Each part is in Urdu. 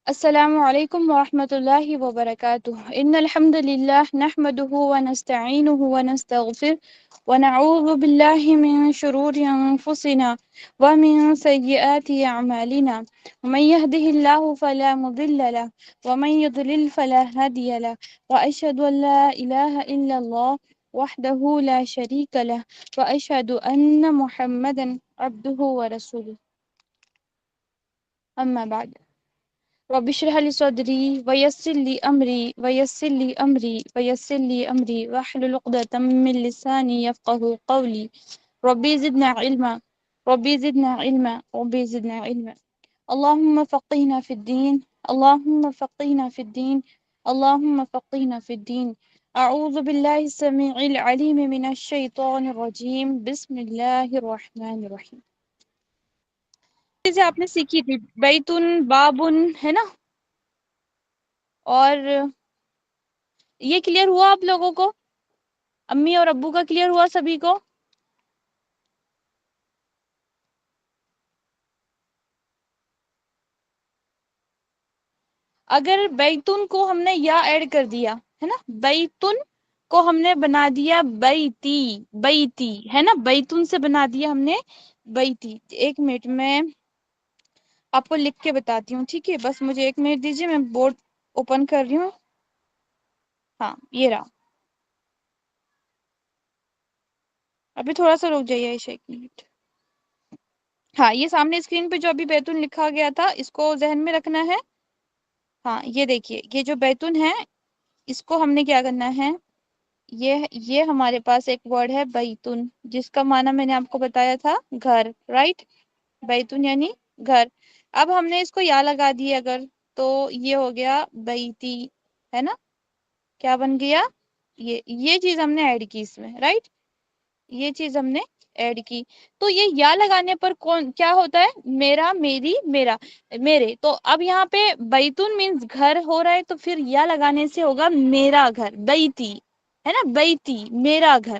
السلام علیکم ورحمۃ اللہ وبرکاتہ ان الحمد للہ نحمده ونستعینه ونستغفر ونعوذ باللہ من شرور انفسنا ومن سیئات اعمالنا من يهده الله فلا مضل له ومن يضلل فلا هادي له واشهد ان لا اله الا الله وحده لا شريك له واشهد ان محمدا عبده ورسوله اما بعد رب اشرح لي صدري ويسر لي امري واحلل عقدة من لساني يفقهوا قولي. ربي زدنا علما ربي زدنا علما ربي زدنا علما. اللهم فقهنا في الدين اللهم فقهنا في الدين اللهم فقهنا في الدين. اعوذ بالله السميع العليم من الشيطان الرجيم. بسم الله الرحمن الرحيم. چیزیں آپ نے سیکھی تھی، بیتن بابن ہے نا، اور یہ کلیئر ہوا آپ لوگوں کو؟ امی اور ابو کا کلیئر ہوا سبھی کو؟ اگر بیتن کو ہم نے یا ایڈ کر دیا ہے نا، بیتن کو ہم نے بنا دیا بیتی، بیتی ہے نا، بیتن سے بنا دیا ہم نے بیتی. ایک منٹ میں آپ کو لکھ کے بتاتی ہوں، ٹھیک ہے؟ بس مجھے ایک منٹ دیجیے، میں بورڈ اوپن کر رہی ہوں. ہاں یہ رہا. ابھی تھوڑا سا رک جائیے عائشہ، ایک منٹ. ہاں یہ سامنے اسکرین پہ جو ابھی بیتن لکھا گیا تھا اس کو ذہن میں رکھنا ہے. ہاں یہ دیکھیے، یہ جو بیتن ہے اس کو ہم نے کیا کرنا ہے، یہ ہمارے پاس ایک ورڈ ہے بیتن، جس کا معنی میں نے آپ کو بتایا تھا گھر، رائٹ؟ بیتن یعنی گھر. اب ہم نے اس کو یا لگا دی اگر، تو یہ ہو گیا بیتی، ہے نا؟ کیا بن گیا؟ یہ چیز ہم نے ایڈ کی اس میں، رائٹ؟ یہ چیز ہم نے ایڈ کی. تو یہ یا لگانے پر کون کیا ہوتا ہے؟ میرا، میری، میرا، میرے. تو اب یہاں پہ بیتن مینس گھر ہو رہا ہے، تو پھر یا لگانے سے ہوگا میرا گھر، بیتی ہے نا، بیتی میرا گھر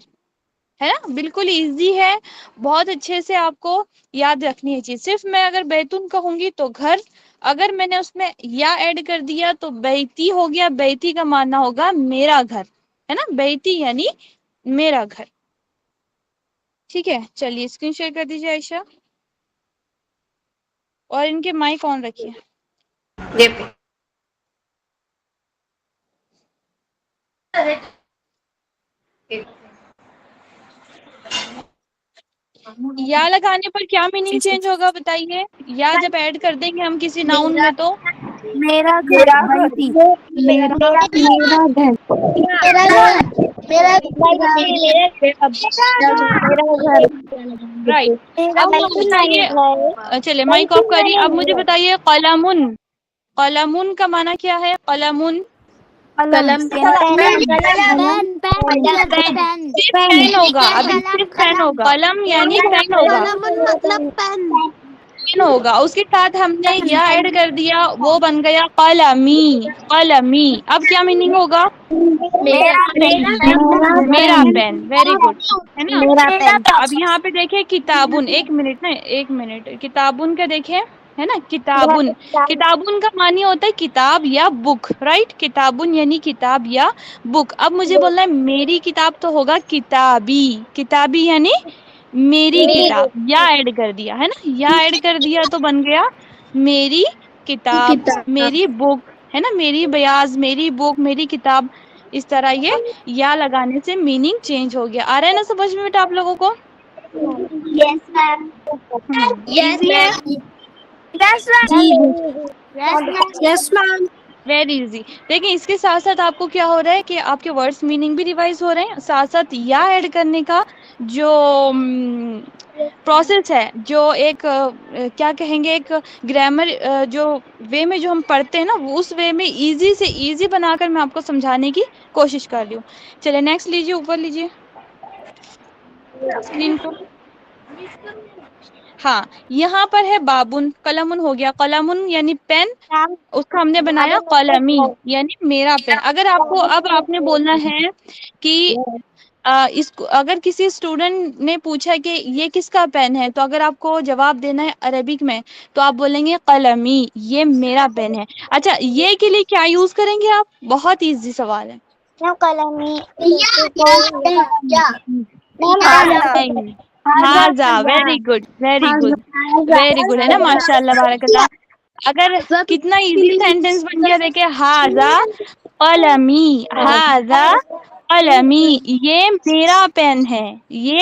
ہے نا. بالکل ایزی ہے، بہت اچھے سے آپ کو یاد رکھنی ہے چیز. صرف میں اگر بیتن کہوں گی تو گھر، اگر میں نے اس میں یا ایڈ کر دیا تو بیتی ہو گیا. بیتی کا معنی ہوگا میرا گھر، ہے نا، بیتی یعنی میرا گھر. ٹھیک ہے، چلیے اسکرین شیئر کر دیجیے عائشہ، اور ان کے مائک آن رکھیے. یا لگانے پر کیا میننگ چینج ہوگا بتائیے؟ یا جب ایڈ کر دیں گے ہم کسی ناؤن میں تو میرا گھر میرا گھر، بیتی. میرا میرا گھر. میرا گھر، میرا گھر. رائٹ. اب مجھے بتائیے، چلے مائک آف کریے. اب مجھے بتائیے قلمن، قلمن کا معنی کیا ہے؟ قلمن قلم. قلم، قلم. پین مطلب پین. صرف پین ہوگا، ابھی قلم صرف قلم قلم یعنی پین ہوگا، قلم مطلب پین. پین ہوگا. اس کے ساتھ ہم نے یا ایڈ کر دیا، وہ بن گیا قلمی، قلمی. اب کیا میننگ ہوگا؟ میرا پین. میرا پین. ویری گڈ، ہے نا. میرا پین. اب یہاں پہ دیکھیں کتابن، ایک منٹ نا، ایک منٹ. کتابن کا دیکھیں، ہے نا، کتابن. کتابن کا معنی ہوتا ہے کتاب یا بک، رائٹ؟ کتابن یعنی کتاب یا بک. اب مجھے بولنا ہے میری کتاب، تو ہوگا کتابی. کتابی یعنی میری کتاب. یا ایڈ کر دیا ہے نا، یا ایڈ کر دیا تو بن گیا میری کتاب، میری بک، ہے نا، میری بیاض، میری بک، میری کتاب. اس طرح یہ یا لگانے سے میننگ چینج ہو گیا. آ رہا ہے نا سمجھ میں بیٹا آپ لوگوں کو؟ یس میم. یس ایزی ہے، میم. یس جی میم. یس میم. یس میم. Very easy. دیکھیں اس کے ساتھ ساتھ آپ کو کیا ہو رہا ہے کہ آپ کے ورڈس میننگ بھی ریوائز ہو رہے ہیں، ساتھ ساتھ یا ایڈ کرنے کا جو پروسیس ہے، جو ایک کیا کہیں گے، ایک گرامر جو وے میں جو ہم پڑھتے ہیں نا، اس وے میں ایزی سے ایزی بنا کر میں آپ کو سمجھانے کی کوشش کر رہی ہوں. چلے نیکسٹ لیجیے، اوپر لیجیے اسکرین کو. ہاں یہاں پر ہے بابن، قلمن ہو گیا. قلمن یعنی پین، اس کو ہم نے بنایا قلمی یعنی میرا پین. اگر آپ کو اب آپ نے بولنا ہے کہ اس کو اگر کسی اسٹوڈنٹ نے پوچھا کہ یہ کس کا پین ہے، تو اگر آپ کو جواب دینا ہے عربک میں تو آپ بولیں گے قلمی، یہ میرا پین ہے. اچھا یہ کے لیے کیا یوز کریں گے آپ؟ بہت ایزی سوال ہے. قلمی ہاضا. Very good very good very good, ہے نا، ماشاء اللہ بارک اللہ. اگر کتنا ایزی سینٹینس بن گیا دیکھیں، ہاضا قلمی، ہاضا قلمی، یہ میرا پین ہے، یہ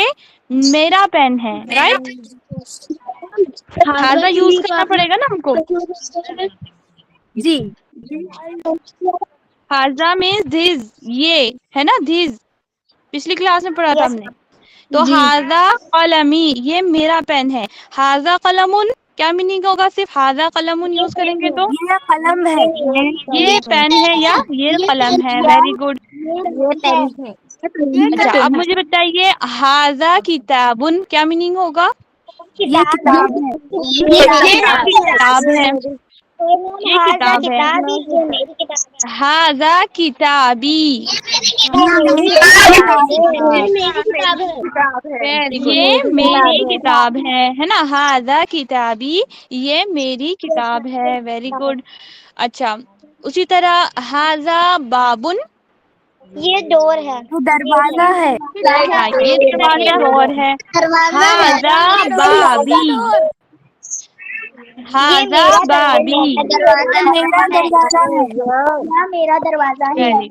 میرا پین ہے. رائٹ، ہاضا یوز کرنا پڑے گا نا ہم کو. جی. ہاضا مینس دھز، یہ ہے نا، دھز پچھلی کلاس میں پڑھا تھا ہم نے. تو جی. ہاضا قلمی، یہ میرا پین ہے. ہاضا قلمن کیا میننگ ہوگا؟ صرف ہاضا قلمن یوز کریں گے تو یہ قلم ہے. یہ پین ہے یا یہ قلم ہے. Very good. یہ پین ہے. اچھا اب مجھے بتائیے ہاضا کتابن کیا میننگ ہوگا؟ یہ کتاب ہے. یہ کتاب ہے، یہ ہاضا کتاب ہے. کتابی، یہ میری کتاب ہے. ہاضا کتابی، یہ میری کتاب ہے. یہ میری کتاب ہے نا. ہاضا کتابی، یہ میری کتاب ہے. Very good. اچھا اسی طرح ہاضا بابن، یہ ڈور ہے. یہ دروازہ ہے. ہاں یہ دروازہ اور ہے. ہاضا بابی، یہ ہاضا میرا بابی. میرا دروازہ ہے. میرا دروازہ ہے. ویری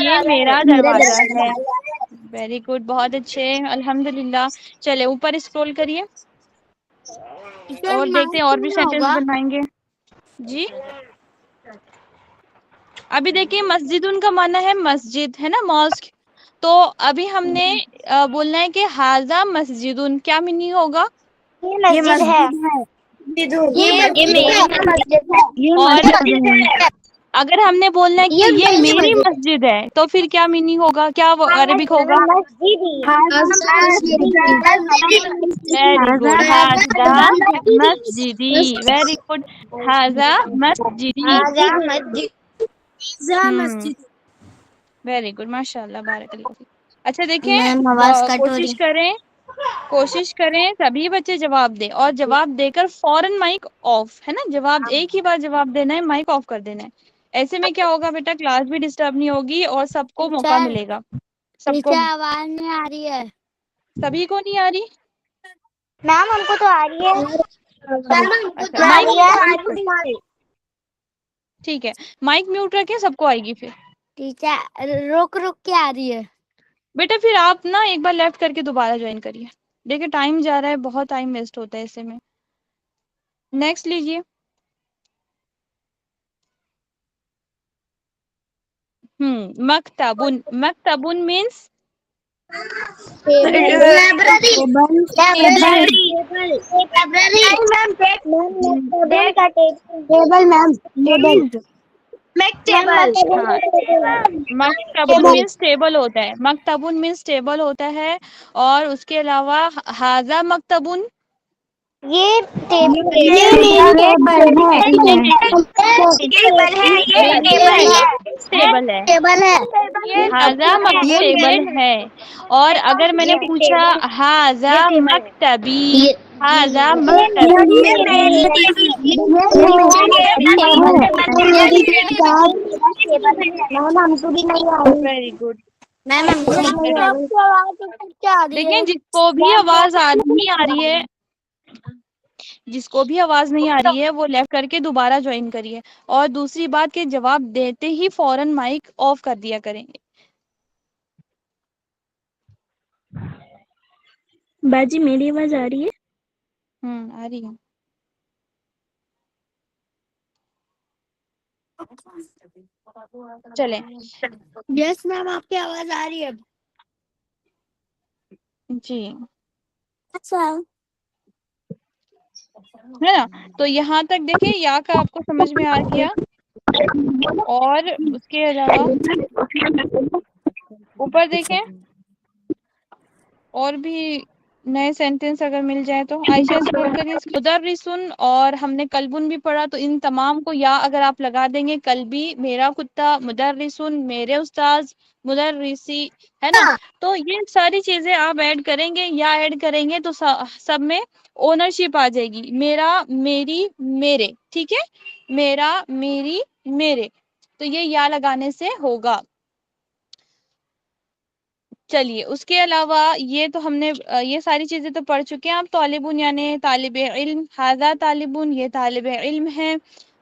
یہ میرا دروازہ ہے. ویری گڈ، بہت اچھے، الحمد للہ. چلے اوپر اسکرول کریے اور دیکھتے ہیں اور بھی سینٹینس بنائیں گے. جی ابھی دیکھیے مسجد ان کا معنی ہے مسجد، ہے نا، ماسک. تو ابھی ہم نے بولنا ہے کہ ہاضا مسجدن، کیا میننگ ہوگا؟ یہ مسجد ہے. یہ میری مسجد ہے. اور اگر ہم نے بولنا ہے کہ یہ میری مسجد ہے تو پھر کیا میننگ ہوگا؟ کیا عربک ہوگا؟ ویری گڈ، ہاضا مسجدی. ویری گڈ، ہاضا مسجدی. ویری گڈ، ماشاء اللہ بارک اللہ. اچھا دیکھیں، کوشش کریں سبھی بچے جواب دیں، اور جواب دے کر فوراً مائک آف، ہے نا. جواب ایک ہی بار جواب دینا ہے، مائک آف کر دینا ہے. ایسے میں کیا ہوگا بیٹا، کلاس بھی ڈسٹرب نہیں ہوگی اور سب کو موقع ملے گا. سب کو، آواز نہیں آ رہی ہے. سبھی کو نہیں آ رہی؟ میم ہم کو تو آ رہی اچھا مائک، ہے. ٹھیک ہے، مائک میوٹ رکھیں، سب کو آئے گی. پھر ٹیچر رک کے آ رہی ہے. بیٹا پھر آپ نا ایک بار لیفٹ کر کے دوبارہ جوائن کریے. دیکھیں ٹائم جا رہا ہے، بہت ٹائم ویسٹ ہوتا ہے ایسے میں. نیکسٹ لیجیے. مکتبن، مکتبن مینس مکتبن مینس ٹیبل ہوتا ہے. مکتبن مینس ٹیبل ہوتا ہے. اور اس کے علاوہ ہاضا مکتبن، یہ ٹیبل ہے. ہاضا ٹیبل ہے. اور اگر میں نے پوچھا ہاضا مکتبی، ہاضا مکتبی، ویری گڈ. دیکھیں جس کو بھی آواز نہیں آ رہی ہے، جس کو بھی آواز نہیں آ رہی ہے وہ لیفٹ کر کے دوبارہ جوائن کریے. اور دوسری بات کہ جواب دیتے ہی فوراً مائک آف کر دیا کریں گے. باجی میری آواز آ رہی ہے؟ آ رہی ہے. چلیں. یس میم آپ کی آواز آ رہی ہے. جی اچھا ہے نا. تو یہاں تک دیکھیں یا کا آپ کو سمجھ میں آ گیا. اور اس کے علاوہ اوپر دیکھیں اور بھی نئے سینٹینس اگر مل جائے تو عائشہ اسکرول کریے. مدرسن اور ہم نے کلبن بھی پڑھا, تو ان تمام کو یا اگر آپ لگا دیں گے, کلبی میرا کتا, مدرسن میرے استاذ, مدرسی ہے نا, تو یہ ساری چیزیں آپ ایڈ کریں گے یا ایڈ کریں گے تو سب میں اونرشپ آ جائے گی. میرا, میری, میرے, ٹھیک ہے, میرا, میری, میرے, تو یہ یا لگانے سے ہوگا. چلیے اس کے علاوہ یہ تو ہم نے یہ ساری چیزیں تو پڑھ چکے ہیں. آپ طالبون یعنی طالب علم, ھذا طالبون یہ طالب علم ہے.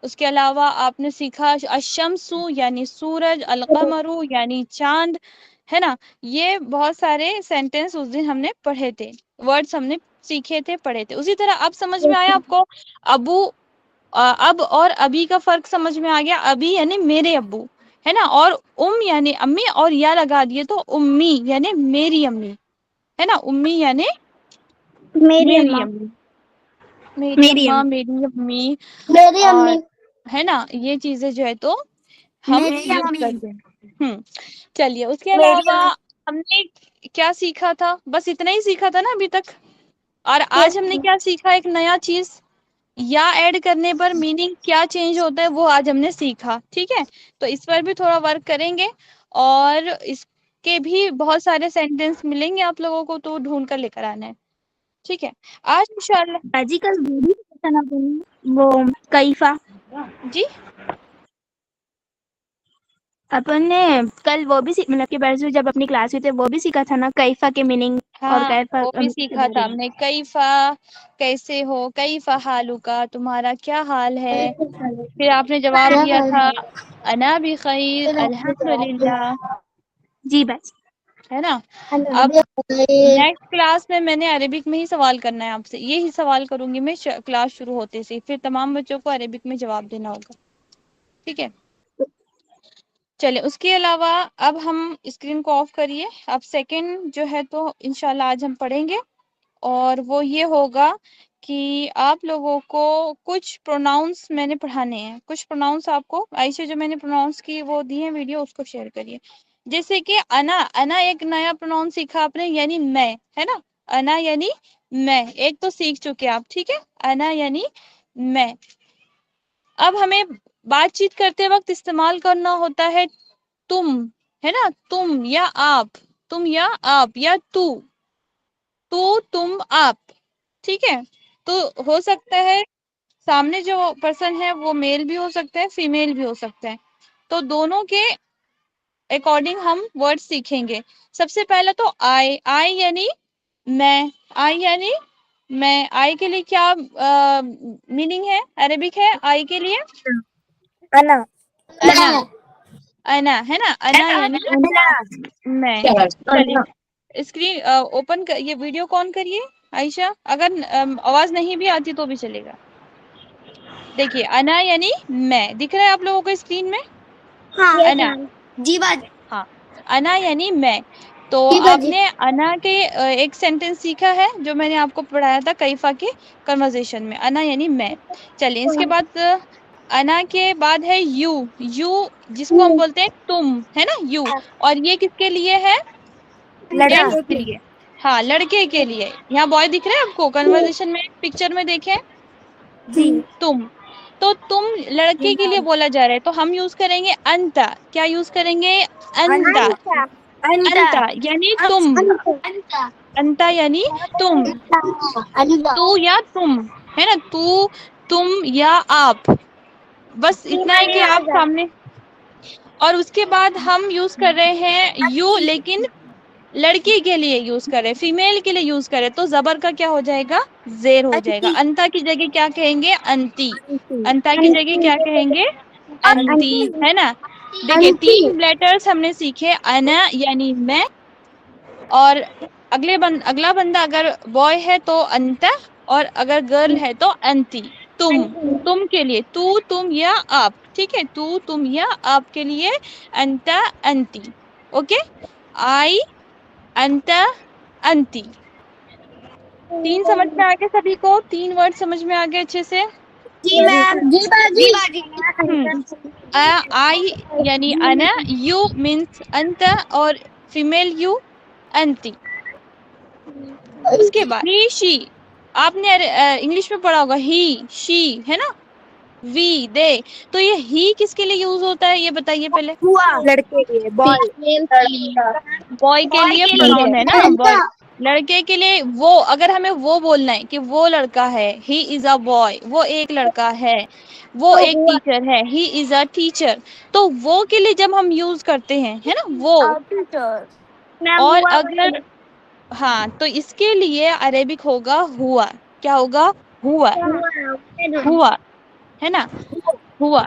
اس کے علاوہ آپ نے سیکھا الشمس یعنی سورج, القمر یعنی چاند, ہے نا. یہ بہت سارے سینٹینس اس دن ہم نے پڑھے تھے, ورڈز ہم نے سیکھے تھے, پڑھے تھے. اسی طرح اب سمجھ میں آیا آپ کو ابو, اب اور ابھی کا فرق سمجھ میں آ گیا. ابھی یعنی میرے ابو, ہے نا, اور یعنی امی, اور یا لگا دیے تو امی یعنی میری امی, ہے نا. امی یعنی میری میری اماں. امی, میری میری اماں, امی. میری امی, میری اور امی. ہے نا, یہ چیزیں جو ہے تو ہم میری یوز امی. کرتے ہیں. چلیے اس کے میری علاوہ امی. ہم نے کیا سیکھا تھا؟ بس اتنا ہی سیکھا تھا نا ابھی تک. اور آج ہم نے کیا سیکھا؟ ایک نیا چیز, یا ایڈ کرنے پر میننگ کیا چینج ہوتا ہے وہ آج ہم نے سیکھا. ٹھیک ہے, تو اس پر بھی تھوڑا ورک کریں گے, اور اس کے بھی بہت سارے سینٹینس ملیں گے آپ لوگوں کو, تو ڈھونڈ کر لے کر آنا ہے. ٹھیک ہے, آج انشاءاللہ. باجی کل وہ بھی سیکھا نا تم نے, وہ کیفا. جی اپن نے کل وہ بھی مطلب کہ پرسوں جب اپنی کلاس ہوئی تھی وہ بھی سیکھا تھا نا کیفا کے میننگ, اور ہاں کیفا وہ بھی کے سیکھا بارے تھا ہم میں. نے. کیفا کیسے ہو, کیفا حالک تمہارا کیا حال ہے. پھر آپ نے جواب دیا تھا انا بخیر الحمدللہ, جی باجی. ہے نا. اب نیکسٹ کلاس میں نے عربک میں ہی سوال کرنا ہے آپ سے, یہی سوال کروں گی میں کلاس شروع ہوتے سے, پھر تمام بچوں کو عربک میں جواب دینا ہوگا. ٹھیک ہے, چلے اس کے علاوہ اب ہم اسکرین کو آف کریے. اب سیکنڈ جو ہے تو انشاءاللہ آج ہم پڑھیں گے, اور وہ یہ ہوگا کہ آپ لوگوں کو کچھ پروناؤنس میں نے پڑھانے ہیں. کچھ پروناؤنس آپ کو عائشہ جو میں نے پروناؤنس کی وہ دی ہیں ویڈیو, اس کو شیئر کریے. جیسے کہ انا, انا ایک نیا پروناؤن سیکھا آپ نے, یعنی میں, ہے نا. انا یعنی میں, ایک تو سیکھ چکے آپ. ٹھیک ہے, انا یعنی میں. اب ہمیں بات چیت کرتے وقت استعمال کرنا ہوتا ہے تم, ہے نا, تم یا آپ, تم یا آپ, یا تو, تم, آپ. ٹھیک ہے, تو ہو سکتا ہے سامنے جو پرسن ہے وہ میل بھی ہو سکتا ہے, فیمیل بھی ہو سکتا ہے, تو دونوں کے اکارڈنگ ہم ورڈ سیکھیں گے. سب سے پہلا تو آئی, آئی یعنی میں, آئی یعنی میں. آئی کے لیے کیا میننگ ہے عربک ہے آئی کے لیے؟ انا. انا, انا, ہے نا, انا یعنی میں. چلیے اسکرین اوپن یہ ویڈیو کون کریے عائشہ, اگر آواز نہیں بھی آتی تو بھی چلے گا. دیکھیے انا یعنی میں, دکھ رہا ہے آپ لوگوں کو اسکرین میں؟ انا, جی باجی. ہاں, انا یعنی میں. تو جی آپ باجی. نے انا کے ایک سینٹینس سیکھا ہے جو میں نے آپ کو پڑھایا تھا کیفا کے کنورزیشن میں, انا یعنی میں. چلیے اس کے بعد انا کے بعد ہے یو, یو جس کو ہم بولتے ہیں تم, ہے نا, یو. اور یہ کس کے لیے ہے؟ لڑکا. جینٹس کے لیے, ہاں لڑکے کے لیے. یہاں بوائے دکھ رہے ہیں آپ کو کنورزیشن میں, پکچر میں دیکھیں جی. تم, تو تم لڑکے کے لیے بولا جا رہا ہے, تو ہم یوز کریں گے انتا. کیا یوز کریں گے؟ انتا. انتا یعنی تم, انتا یعنی تم, تو یا تم, ہے نا, تو, تم یا آپ. بس اتنا ہے کہ آپ سامنے. اور اس کے بعد ہم یوز کر رہے ہیں یو, لیکن لڑکی کے لیے یوز کرے, فیمیل کے لیے یوز کرے تو زبر کا کیا ہو جائے گا؟ زیر ہو جائے گا. انتا کی جگہ کیا کہیں گے؟ انتی. انتا کی جگہ کیا کہیں گے؟ انتی, ہے نا. دیکھیے تین لیٹرز ہم نے سیکھے, انا یعنی میں, اور اگلا بندہ اگر بوائے ہے تو انتا, اور اگر گرل ہے تو انتی. تم, تم کے لیے تو, تم یا آپ. ٹھیک ہے, تو, تم یا آپ کے لیے انتا, انتی. اوکے, آئی, انتا, انتی. تین سمجھ میں آگے سبھی کو؟ تین ورڈ سمجھ میں آگے اچھے سے؟ جی میم. جی باجی. آئی یعنی انا, یو مینس انتا, اور فیمیل یو انتی. اس کے بعد ہی شی، آپ نے انگلش میں پڑھا ہوگا ہی شی ہے نا، وی دے، تو یہ ہی کس کے لیے یوز ہوتا ہے یہ بتائیے پہلے. لڑکے کے بوائے بوائے کے لیے پروناؤن ہے نا، بوائے. لڑکے کے لیے وہ، اگر ہمیں وہ بولنا ہے کہ وہ لڑکا ہے، ہی از اے بوائے، وہ ایک لڑکا ہے، وہ ایک ٹیچر ہے، ہی از اے ٹیچر، تو وہ کے لیے جب ہم یوز کرتے ہیں ہے نا وہ. اور اگر ہاں تو اس کے لیے عربک ہوگا ہوا. کیا ہوگا؟ ہوا. ہوا ہے نا، ہوا.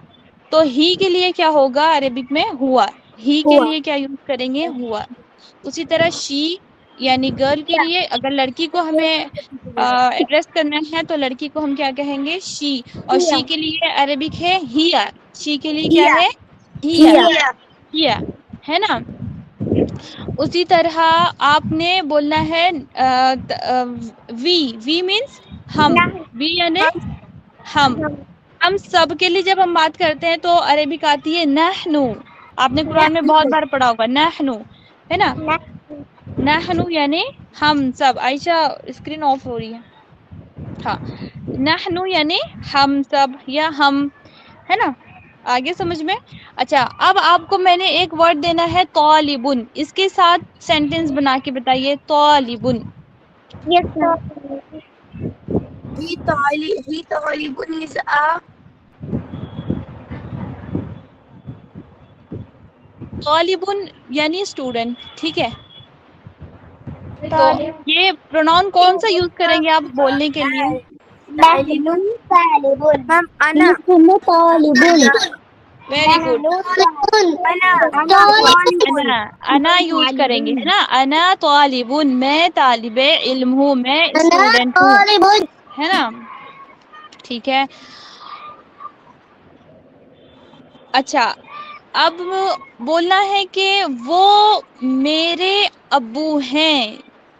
تو ہی کے لیے کیا ہوگا عربک میں؟ ہوا. ہی کے لیے کیا یوز کریں گے؟ ہوا. اسی طرح شی یعنی گرل کے لیے، اگر لڑکی کو ہمیں ایڈریس کرنا ہے تو لڑکی کو ہم کیا کہیں گے؟ شی. اور شی کے لیے عربک ہے ہیا. شی کے لیے کیا ہے؟ ہیا. ہیا ہے نا. اسی طرح آپ نے بولنا ہے وی. وی مینس ہم. وی یعنی ہم سب کے لیے جب ہم بات کرتے ہیں تو عربک آتی ہے نحنو. آپ نے قرآن میں بہت بار پڑھا ہوگا نحنو ہے نا. نحنو یعنی ہم سب. عائشہ اسکرین آف ہو رہی ہے. ہاں نحنو یعنی ہم سب یا ہم ہے نا. آگے سمجھ میں. اچھا اب آپ کو میں نے ایک ورڈ دینا ہے طالبن. اس کے ساتھ سینٹینس بنا کے بتائیے طالبن. طالبن یعنی اسٹوڈنٹ. ٹھیک ہے. تو یہ پروناؤن کون سا یوز کریں گے آپ بولنے کے لیے؟ Very good. انا یوز کریں گے ہے نا. انا طالبن، میں طالب علم ہوں، میں اسٹوڈنٹ ہوں ہے نا. ٹھیک ہے. اچھا اب بولنا ہے کہ وہ میرے ابو ہیں.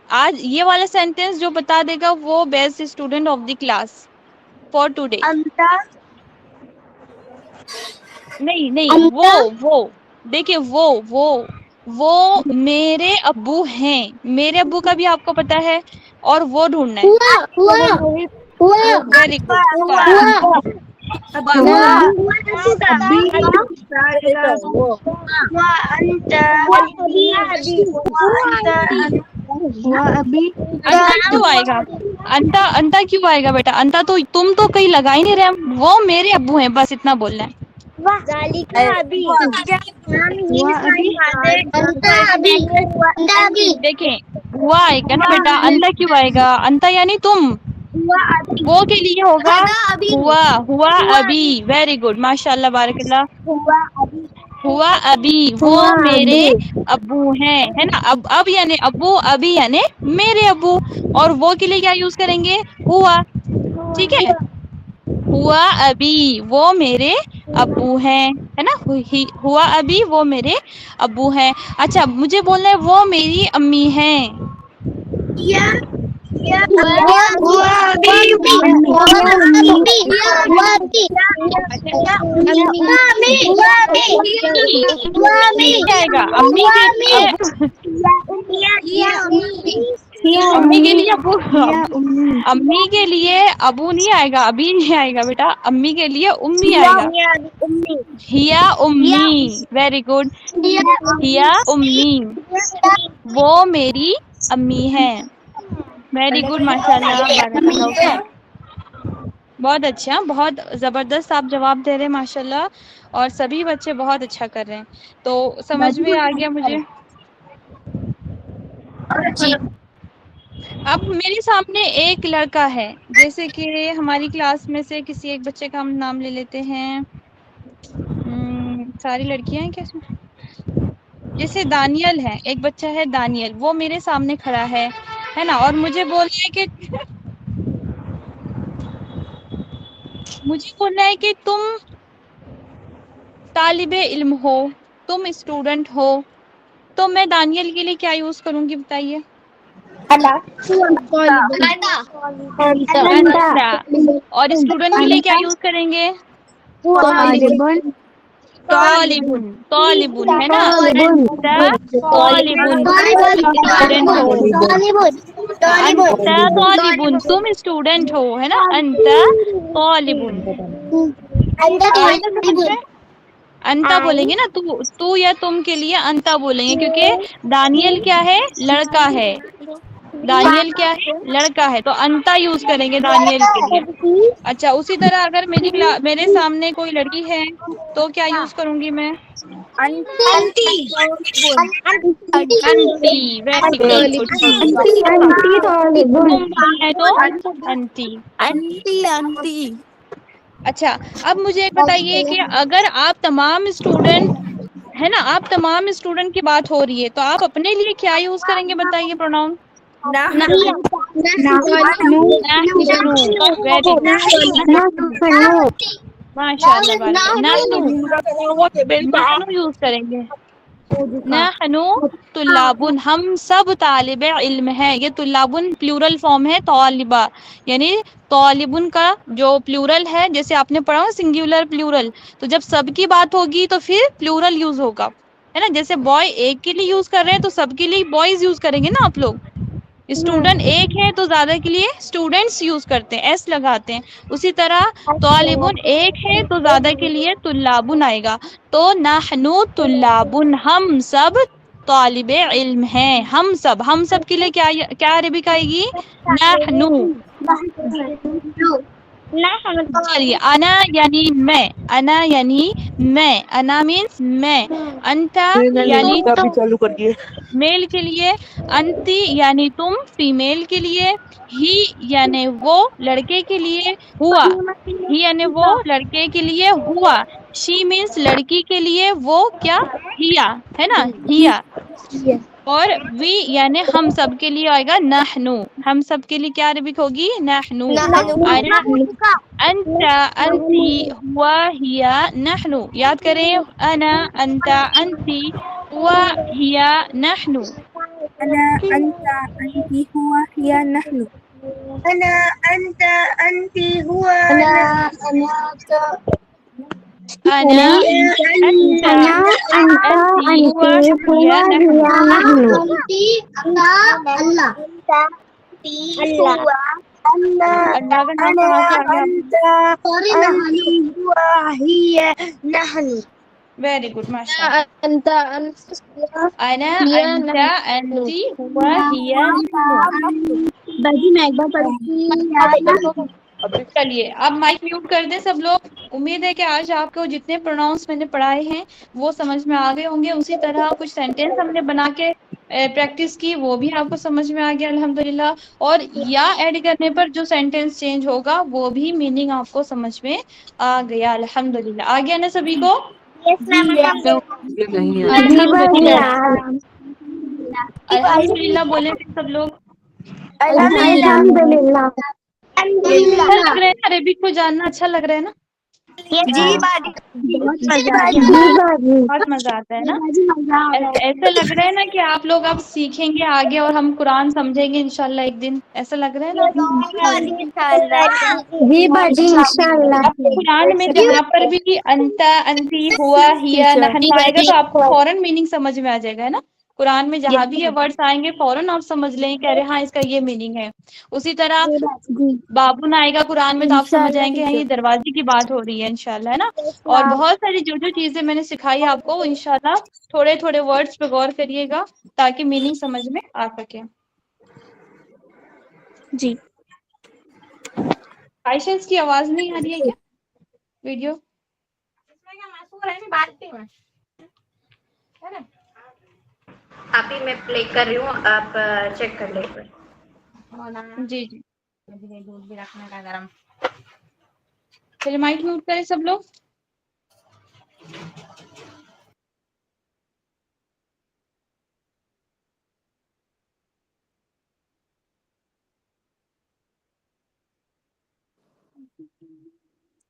آج یہ والا سینٹینس جو بتا دے گا وہ best student of the class for today. نہیں وہ دیکھیے وہ میرے ابو ہیں. میرے ابو کا بھی آپ کو پتا ہے اور وہ ڈھونڈنا ہے. Very good. انتا کیوں آئے گا؟ انتا کیوں آئے گا بیٹا؟ انتا تو تم تو کہیں لگا ہی نہیں رہے. وہ میرے ابو ہیں بس اتنا بولنا ہے. دیکھیں ہوا آئے گا نا بیٹا. انتا کیوں آئے گا؟ انتا یعنی تم. وہ کے لیے ہوگا ہوا ابھی. ویری گڈ ماشاء اللہ بارک اللہ. ہوا ابھی. وہ میرے ابو ہیں ہے نا. اب یعنی ابو، ابھی یعنی میرے ابو. اور وہ کے لیے کیا یوز کریں گے؟ ہوا. ٹھیک ہے. ہوا ابھی وہ میرے ابو ہیں ہے نا. ہوا ابھی وہ میرے ابو ہیں. اچھا مجھے بولنا ہے وہ میری امی ہیں. آئے گا امی کے لیے. امی کے لیے ابو، امی کے لیے ابو نہیں آئے گا، ابھی نہیں آئے گا بیٹا. امی کے لیے امی آئے گا. ہیا امی. Very good. ہیا امی. وہ میری امی ہیں. ویری گڈ ماشاء اللہ بارک اللہ. اوکے بہت اچھا، بہت زبردست آپ جواب دے رہے ہیں ماشاء اللہ. اور سبھی بچے بہت اچھا کر رہے ہیں. تو سمجھ میں آ گیا مجھے. جی اب میرے سامنے ایک لڑکا ہے، جیسے کہ ہماری کلاس میں سے کسی ایک بچے کا ہم نام لے لیتے ہیں. ساری لڑکیاں ہیں کیا اس میں؟ جیسے دانیل ہے، ایک بچہ ہے دانیل، وہ میرے سامنے کھڑا ہے نا. اور مجھے بولنا ہے کہ تم طالب علم ہو، تم اسٹوڈنٹ ہو. تو میں دانیل کے لیے کیا یوز کروں گی بتائیے؟ انتا. اور اسٹوڈنٹ کے لیے کیا یوز کریں گے؟ طالبun طالبun ہے نا، انت طالبun اسٹوڈنٹ ہو، انت طالبun تم اسٹوڈنٹ ہو ہے نا، انت طالبun آیا نا سمجھ میں؟ انتا بولیں گے نا، تو یا تم کے لیے انتا بولیں گے، کیونکہ دانیل کیا ہے؟ لڑکا ہے، دانیل کیا ہے؟ لڑکا ہے، تو انتا یوز کریں گے دانیل کے لیے۔ اچھا اسی طرح اگر میرے سامنے کوئی لڑکی ہے تو کیا یوز کروں گی میں؟ انتی، ویری گڈ، تم ہے تو انتی۔ اچھا اب مجھے ایک بتائیے کہ اگر آپ تمام اسٹوڈنٹ ہے نا، آپ تمام اسٹوڈنٹ کی بات ہو رہی ہے تو آپ اپنے لیے کیا یوز کریں گے بتائیے پروناؤن؟ ویری گڈ، ماشاء اللہ بارک نحنو یوز کریں گے، نحنو طلابن، ہم سب طالب علم ہیں۔ یہ طلابن پلورل فارم ہے طالبہ، یعنی طالبن کا جو پلورل ہے، جیسے آپ نے پڑھا سنگولر پلورل، تو جب سب کی بات ہوگی تو پھر پلورل یوز ہوگا، ہے نا، جیسے بوائے ایک کے لیے یوز کر رہے ہیں تو سب کے لیے بوائز یوز کریں گے نا آپ لوگ، اسٹوڈنٹ ایک ہے تو زیادہ کے لیے اسٹوڈنٹس یوز کرتے ہیں، ایس لگاتے ہیں، اسی طرح طالبن ایک ہے تو زیادہ کے لیے طلابن آئے گا، تو نحنو طلابن، ہم سب طالب علم ہیں، ہم سب کے لیے کیا عربک آئے گی؟ نحنو۔ چلیے انا یعنی میں، انا یعنی میں، انا مینس میں، انتا یعنی کافی چالو کر دیے۔ میل کے لیے، انتی یعنی تم فیمیل کے لیے، ہی یعنی وہ لڑکے کے لیے، ہوا ہی یعنی وہ لڑکے کے لیے، ہوا شی مینس لڑکی کے لیے، وہ کیا؟ ہیا ہے نا، ہیا، اور وی یعنی ہم سب کے لیے آئے گا نحنو، ہم سب کے لیے کیا عربک ہوگی؟ نحنو۔ آیا انت انتی ہوا ہیا نحنو، یاد کریں، انا انت انتی ہوا ہیا نحنو۔ أنا أنت أنت هو هي نحن. أنا أنت أنت هو انا انت انتی ہوا ہیا نحنو۔ اللہ کا نام کہاں سے آ گیا؟ ویری گڈ، ماشاء اللہ۔ انا انت انتی ہوا ہیا نحنو۔ چلیے اب مائک میوٹ کر دیں سب لوگ۔ امید ہے کہ آج آپ کو جتنے پروناؤنس میں نے پڑھائے ہیں وہ سمجھ میں آ گئے ہوں گے، اسی طرح کچھ سینٹینس ہم نے بنا کے پریکٹس کی، وہ بھی آپ کو سمجھ میں آ گیا الحمدللہ، اور یا ایڈ کرنے پر جو سینٹینس چینج ہوگا وہ بھی میننگ آپ کو سمجھ میں آ گیا الحمدللہ۔ آ گیا نا سبھی کو؟ الحمدللہ، الحمدللہ بولیں سب لوگ۔ اچھا لگ رہا ہے نا، عربک کو جاننا اچھا لگ رہا ہے نا؟ بہت مزہ آتا ہے نا؟ ایسا لگ رہا ہے نا کہ آپ لوگ اب سیکھیں گے آگے اور ہم قرآن سمجھیں گے انشاءاللہ ایک دن، ایسا لگ رہا ہے نا؟ اب قرآن میں جہاں پر بھی انتا انتی ہوا ہیا نحنو آئے گا تو آپ کو فوراً میننگ سمجھ میں آ جائے گا نا، قرآن میں جہاں بھی یہ ورڈس آئیں گے فوراً آپ سمجھ لیں کہ ارے ہاں اس کا یہ میننگ ہے۔ اسی طرح بابون آئے گا قرآن میں تو آپ سمجھ جائیں گے یہ دروازے کی بات ہو رہی ہے انشاءاللہ، ہے نا؟ اور بہت ساری جو چیزیں میں نے سکھائی آپ کو، انشاءاللہ تھوڑے تھوڑے ورڈس پہ غور کریے گا تاکہ میننگ سمجھ میں آ سکے۔ جی عائشہ اس کی آواز نہیں آ رہی ہے کیا ویڈیو؟ آپ ہی میں پلے کر رہی ہوں، آپ چیک کر لیں۔ جی جی چلیے مائک میوٹ کریں سب لوگ۔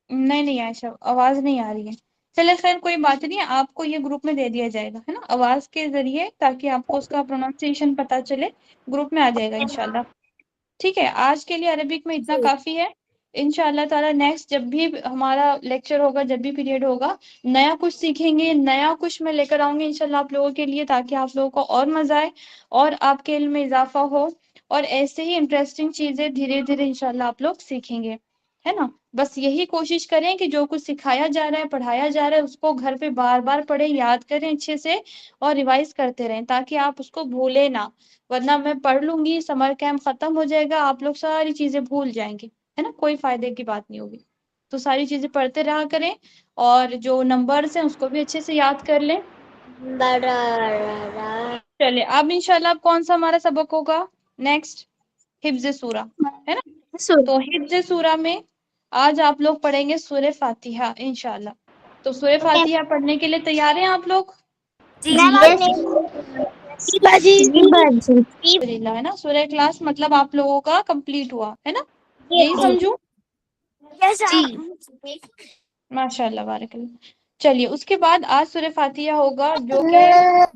نہیں عائشہ آواز نہیں آ رہی ہے۔ چلے خیر کوئی بات نہیں، آپ کو یہ گروپ میں دے دیا جائے گا، ہے نا، آواز کے ذریعے، تاکہ آپ کو اس کا پروننسیشن پتا چلے، گروپ میں آ جائے گا انشاءاللہ۔ ٹھیک ہے، آج کے لیے عربک میں اتنا کافی ہے۔ انشاءاللہ تعالیٰ نیکسٹ جب بھی ہمارا لیکچر ہوگا، جب بھی پیریڈ ہوگا، نیا کچھ سیکھیں گے، نیا کچھ میں لے کر آؤں گی انشاءاللہ آپ لوگوں کے لیے، تاکہ آپ لوگوں کو اور مزہ آئے اور آپ کے علم میں اضافہ ہو، اور ایسے ہی انٹرسٹنگ چیزیں دھیرے دھیرے انشاءاللہ آپ لوگ سیکھیں گے، ہے نا؟ بس یہی کوشش کریں کہ جو کچھ سکھایا جا رہا ہے، پڑھایا جا رہا ہے، اس کو گھر پہ بار بار پڑھیں، یاد کریں اچھے سے، اور ریوائز کرتے رہیں تاکہ آپ اس کو بھولیں نہ، ورنہ میں پڑھ لوں گی، سمر کیمپ ختم ہو جائے گا، آپ لوگ ساری چیزیں بھول جائیں گے، ہے نا؟ کوئی فائدے کی بات نہیں ہوگی۔ تو ساری چیزیں پڑھتے رہا کریں، اور جو نمبرز ہیں اس کو بھی اچھے سے یاد کر لیں۔ چلے اب انشاءاللہ اب کون سا ہمارا سبق ہوگا نیکسٹ؟ حفظ سورہ، ہے نا؟ تو حفظ سورہ میں آج آپ لوگ پڑھیں گے سورہ فاتحہ انشاءاللہ۔ تو سورہ فاتحہ پڑھنے کے لیے تیار ہیں آپ لوگ؟ الحمدللہ، ہے نا؟ سورہ اخلاص مطلب آپ لوگوں کا کمپلیٹ ہوا، ہے نا؟ یہی سمجھوں؟ ماشاء اللہ، بارک اللہ۔ چلیے اس کے بعد آج سورہ فاتحہ ہوگا، جو کہ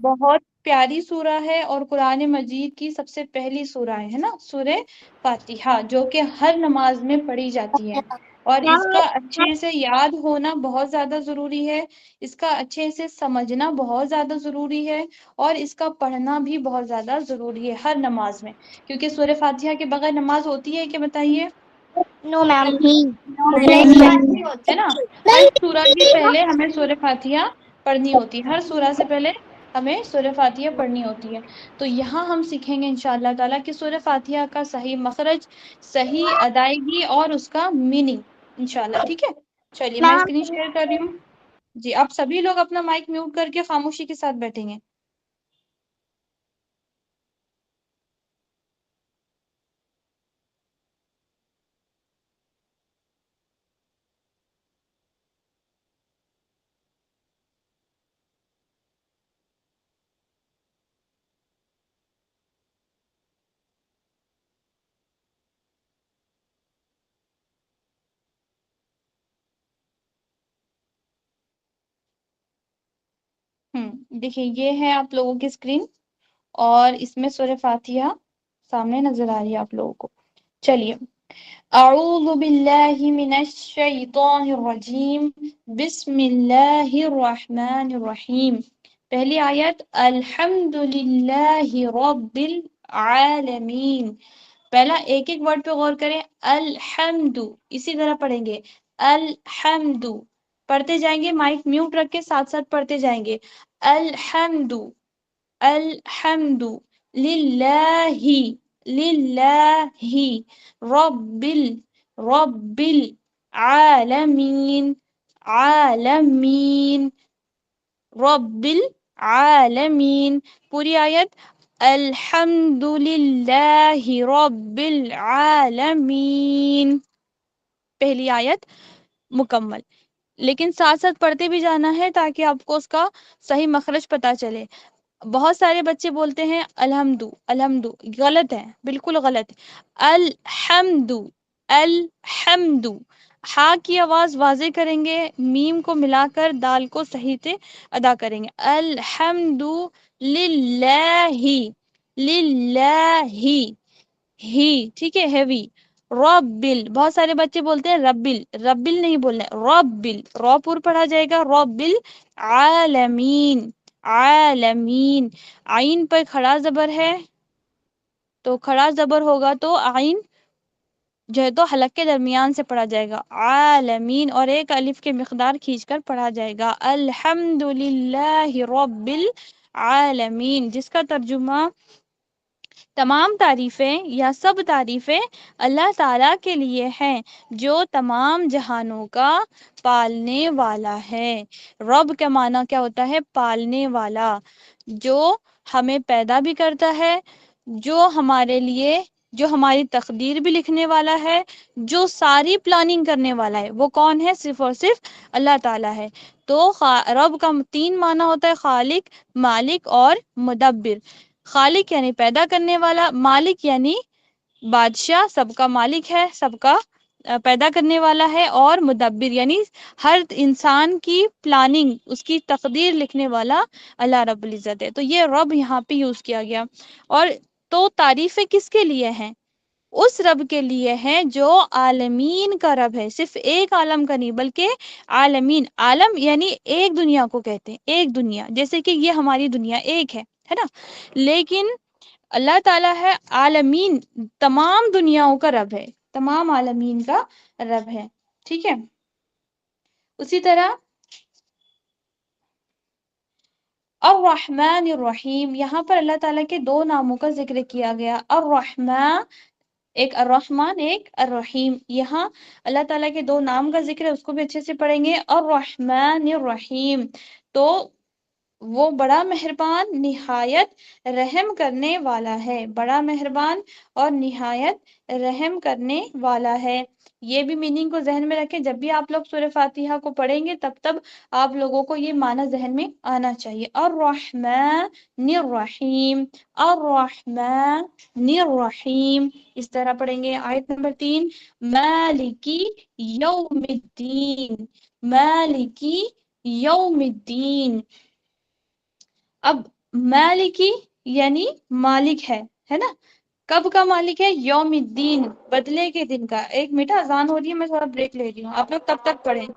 بہت پیاری سورہ ہے اور قرآن مجید کی سب سے پہلی سورہ ہے نا سورہ فاتحہ، جو کہ ہر نماز میں پڑھی جاتی ہے، اور اس کا اچھے سے یاد ہونا بہت زیادہ ضروری ہے، اس کا اچھے سے سمجھنا بہت زیادہ ضروری ہے، اور اس کا پڑھنا بھی بہت زیادہ ضروری ہے ہر نماز میں، کیونکہ سورہ فاتحہ کے بغیر نماز ہوتی ہے کہ بتائیے؟ نو میم۔ ہے نا؟ ہر سورہ کے پہلے ہمیں سورہ فاتحہ پڑھنی ہوتی ہے، ہر سورہ سے پہلے ہمیں سورہ فاتحہ پڑھنی ہوتی ہے۔ تو یہاں ہم سیکھیں گے انشاءاللہ تعالیٰ کہ سورہ فاتحہ کا صحیح مخرج، صحیح ادائیگی اور اس کا میننگ انشاءاللہ، ٹھیک ہے؟ چلیے میں اسکرین شیئر کر رہی ہوں جی، آپ سبھی لوگ اپنا مائک میوٹ کر کے خاموشی کے ساتھ بیٹھیں گے۔ دیکھیں یہ ہے آپ لوگوں کی اسکرین، اور اس میں سورہ فاتحہ سامنے نظر آ رہی ہے آپ لوگوں کو۔ چلیے، اعوذ باللہ من الشیطان الرجیم، بسم اللہ الرحمن الرحیم۔ پہلی آیت، الحمد للہ رب العالمین۔ پہلا ایک ایک ورڈ پہ غور کریں، الحمد، اسی طرح پڑھیں گے الحمد، پڑھتے جائیں گے، مائک میوٹ رکھ کے ساتھ ساتھ پڑھتے جائیں گے، الحمد، الحمد للہ، للہ، رب العالمین، عالمین، رب العالمین۔ پوری آیت، الحمد للہ رب العالمین، پہلی آیت مکمل، لیکن ساتھ ساتھ پڑھتے بھی جانا ہے تاکہ آپ کو اس کا صحیح مخرج پتا چلے۔ بہت سارے بچے بولتے ہیں الحمد، الحمد، غلط ہے، بالکل غلط ہے، الحمد، الحمد، ہا کی آواز واضح کریں گے، میم کو ملا کر دال کو صحیح سے ادا کریں گے، الحمد للہ، للہ، ہی، ٹھیک ہے، ہیوی، ربل، بہت سارے بچے بولتے ہیں ربل، ربل نہیں بولنا، ربل، رو پور پڑھا جائے گا، ربل عالمین، عالمین، عین پر کھڑا زبر ہے، تو کھڑا زبر ہوگا تو عین جو ہے تو حلق کے درمیان سے پڑھا جائے گا، عالمین، اور ایک الف کے مقدار کھینچ کر پڑھا جائے گا، الحمد للہ رب العالمین، جس کا ترجمہ تمام تعریفیں یا سب تعریفیں اللہ تعالیٰ کے لیے ہیں، جو تمام جہانوں کا پالنے والا ہے۔ رب کا معنی کیا ہوتا ہے؟ پالنے والا، جو ہمیں پیدا بھی کرتا ہے، جو ہمارے لیے، جو ہماری تقدیر بھی لکھنے والا ہے، جو ساری پلاننگ کرنے والا ہے، وہ کون ہے؟ صرف اور صرف اللہ تعالیٰ ہے۔ تو رب کا 3 معنی ہوتا ہے، خالق، مالک اور مدبر۔ خالق یعنی پیدا کرنے والا، مالک یعنی بادشاہ، سب کا مالک ہے، سب کا پیدا کرنے والا ہے، اور مدبر یعنی ہر انسان کی پلاننگ، اس کی تقدیر لکھنے والا اللہ رب العزت ہے۔ تو یہ رب یہاں پہ یوز کیا گیا، اور تو تعریفیں کس کے لیے ہیں؟ اس رب کے لیے ہے جو عالمین کا رب ہے، صرف ایک عالم کا نہیں بلکہ عالمین، عالم یعنی ایک دنیا کو کہتے ہیں، ایک دنیا، جیسے کہ یہ ہماری دنیا ایک ہے نا، لیکن اللہ تعالیٰ ہے عالمین، تمام دنیاؤں کا رب ہے، تمام عالمین کا رب ہے، ٹھیک ہے۔ اسی طرح الرحمن الرحیم، یہاں پر اللہ تعالیٰ کے دو ناموں کا ذکر کیا گیا، الرحمن، ایک الرحمن ایک الرحیم، یہاں اللہ تعالیٰ کے دو نام کا ذکر ہے، اس کو بھی اچھے سے پڑھیں گے، الرحمن الرحیم، تو وہ بڑا مہربان نہایت رحم کرنے والا ہے، بڑا مہربان اور نہایت رحم کرنے والا ہے۔ یہ بھی میننگ کو ذہن میں رکھیں، جب بھی آپ لوگ سورہ فاتحہ کو پڑھیں گے تب آپ لوگوں کو یہ معنی ذہن میں آنا چاہیے، الرحمن الرحیم، الرحمن الرحیم، اس طرح پڑھیں گے۔ آیت نمبر 3، مالکی یوم الدین، مالکی یوم الدین، اب مالکی یعنی مالک ہے نا، کب کا مالک ہے؟ یوم الدین، بدلے کے دن کا۔ ایک منٹ، اذان ہو رہی ہے، میں تھوڑا بریک لے رہی ہوں، آپ لوگ تب تک پڑھیں۔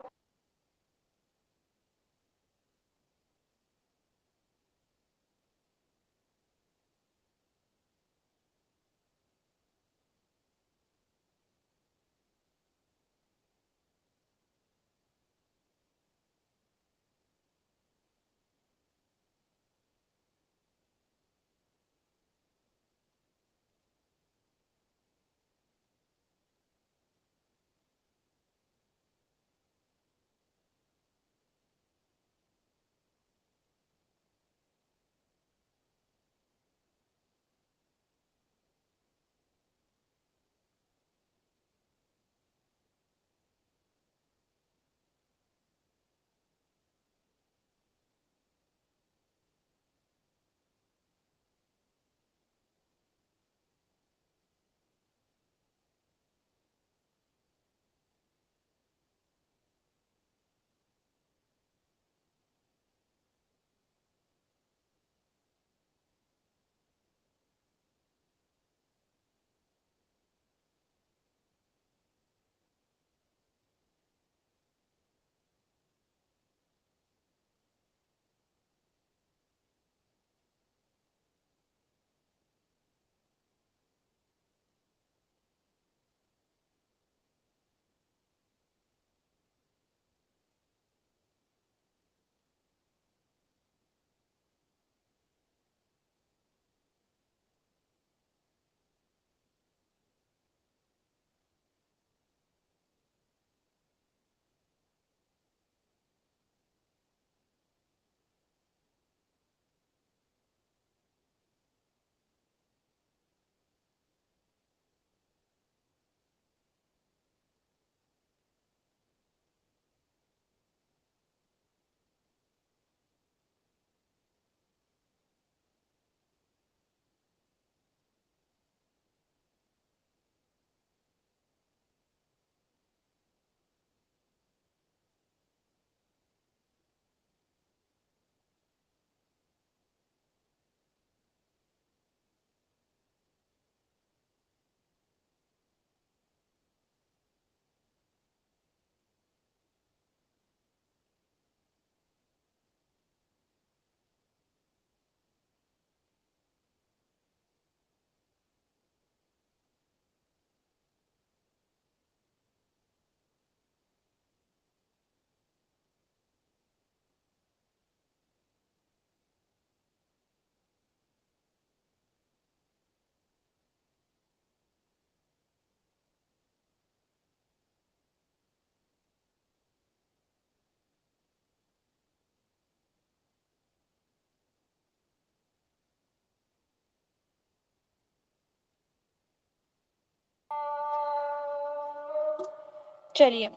چلیے،